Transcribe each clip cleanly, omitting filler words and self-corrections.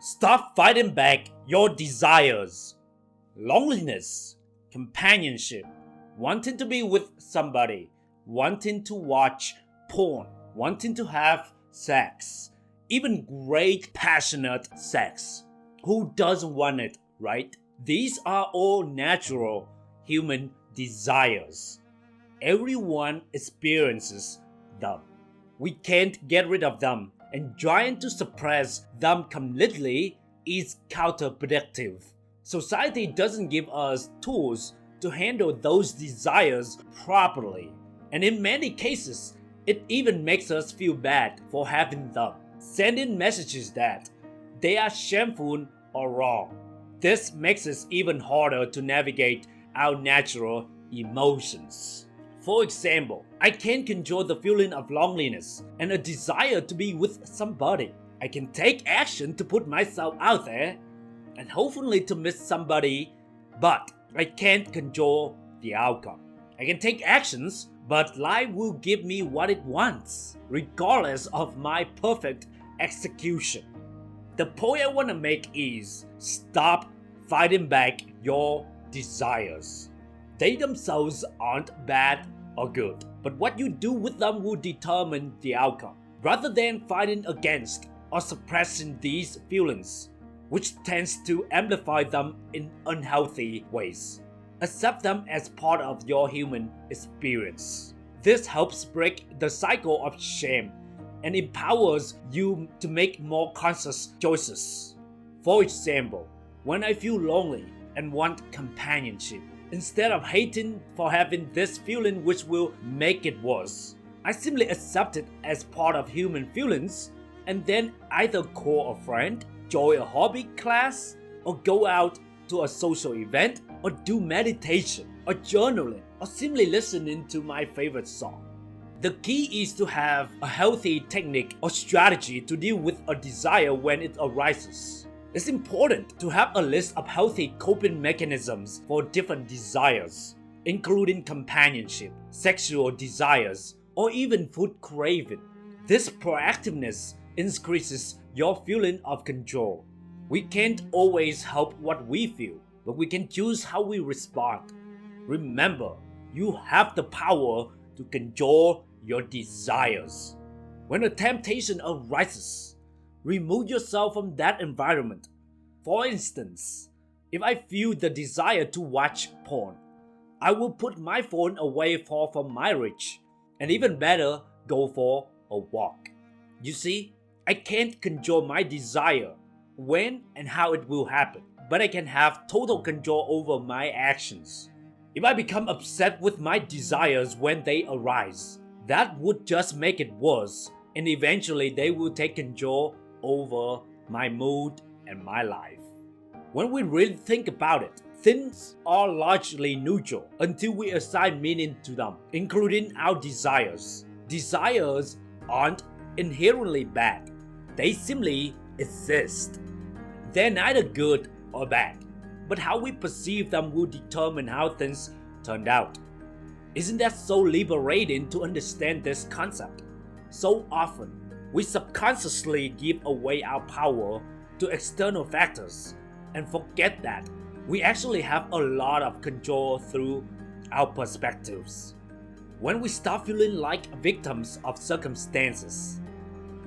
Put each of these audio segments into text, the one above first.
Stop fighting back your desires. Loneliness, companionship, wanting to be with somebody, wanting to watch porn, wanting to have sex, even great passionate sex. Who doesn't want it, right? These are all natural human desires. Everyone experiences them. We can't get rid of them, and trying to suppress them completely is counterproductive. Society doesn't give us tools to handle those desires properly, and in many cases, it even makes us feel bad for having them, sending messages that they are shameful or wrong. This makes it even harder to navigate our natural emotions. For example, I can control the feeling of loneliness and a desire to be with somebody. I can take action to put myself out there and hopefully to miss somebody, but I can't control the outcome. I can take actions, but life will give me what it wants, regardless of my perfect execution. The point I want to make is stop fighting back your desires. They themselves aren't bad or good, but what you do with them will determine the outcome. Rather than fighting against or suppressing these feelings, which tends to amplify them in unhealthy ways, accept them as part of your human experience. This helps break the cycle of shame and empowers you to make more conscious choices. For example, when I feel lonely and want companionship, instead of hating for having this feeling which will make it worse, I simply accept it as part of human feelings and then either call a friend, join a hobby class, or go out to a social event, or do meditation, or journaling, or simply listening to my favorite song. The key is to have a healthy technique or strategy to deal with a desire when it arises. It's important to have a list of healthy coping mechanisms for different desires, including companionship, sexual desires, or even food craving. This proactiveness increases your feeling of control. We can't always help what we feel, but we can choose how we respond. Remember, you have the power to control your desires. When a temptation arises, remove yourself from that environment. For instance, if I feel the desire to watch porn, I will put my phone away far from my reach, and even better, go for a walk. You see, I can't control my desire, when and how it will happen, but I can have total control over my actions. If I become upset with my desires when they arise, that would just make it worse, and eventually they will take control over my mood and my life. When we really think about it, things are largely neutral until we assign meaning to them, including our desires. Desires aren't inherently bad, they simply exist. They're neither good or bad, but how we perceive them will determine how things turned out. Isn't that so liberating to understand this concept? So often, we subconsciously give away our power to external factors and forget that we actually have a lot of control through our perspectives. When we stop feeling like victims of circumstances,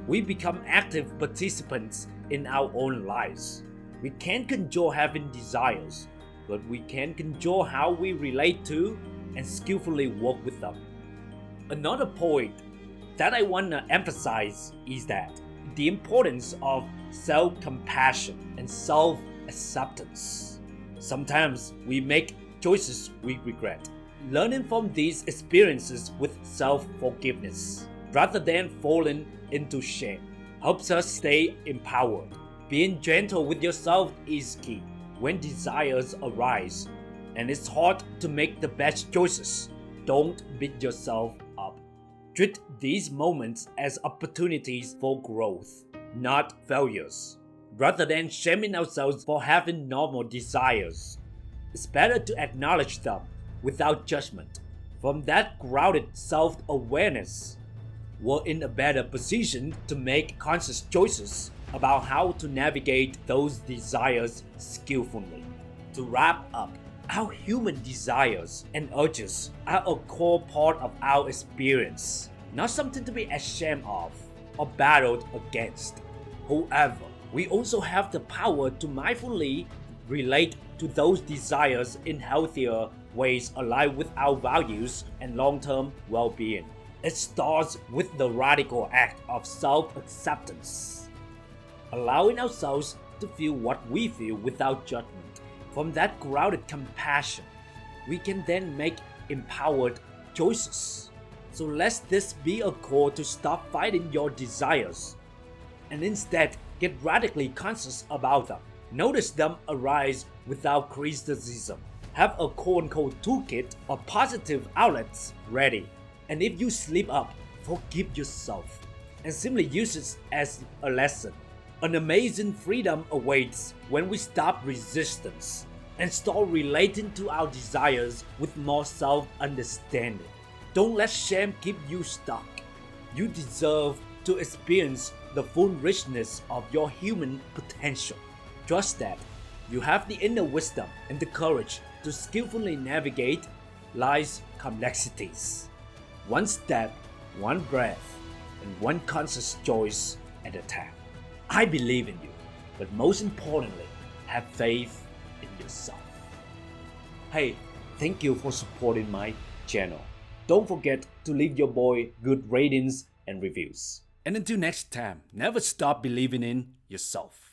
we become active participants in our own lives. We can't control having desires, but we can control how we relate to and skillfully work with them. Another point that I want to emphasize is that the importance of self-compassion and self-acceptance. Sometimes we make choices we regret. Learning from these experiences with self-forgiveness, rather than falling into shame, helps us stay empowered. Being gentle with yourself is key. When desires arise and it's hard to make the best choices, don't beat yourself up. Treat these moments as opportunities for growth, not failures. Rather than shaming ourselves for having normal desires, it's better to acknowledge them without judgment. From that grounded self-awareness, we're in a better position to make conscious choices about how to navigate those desires skillfully. To wrap up, our human desires and urges are a core part of our experience, not something to be ashamed of or battled against. However, we also have the power to mindfully relate to those desires in healthier ways aligned with our values and long-term well-being. It starts with the radical act of self-acceptance, allowing ourselves to feel what we feel without judgment. From that grounded compassion, we can then make empowered choices. So let this be a call to stop fighting your desires and instead get radically conscious about them. Notice them arise without criticism. Have a quote-unquote toolkit of positive outlets ready. And if you slip up, forgive yourself and simply use it as a lesson. An amazing freedom awaits when we stop resistance and start relating to our desires with more self-understanding. Don't let shame keep you stuck. You deserve to experience the full richness of your human potential. Trust that you have the inner wisdom and the courage to skillfully navigate life's complexities. One step, one breath, and one conscious choice at a time. I believe in you, but most importantly, have faith in yourself. Hey, thank you for supporting my channel. Don't forget to leave your boy good ratings and reviews. And until next time, never stop believing in yourself.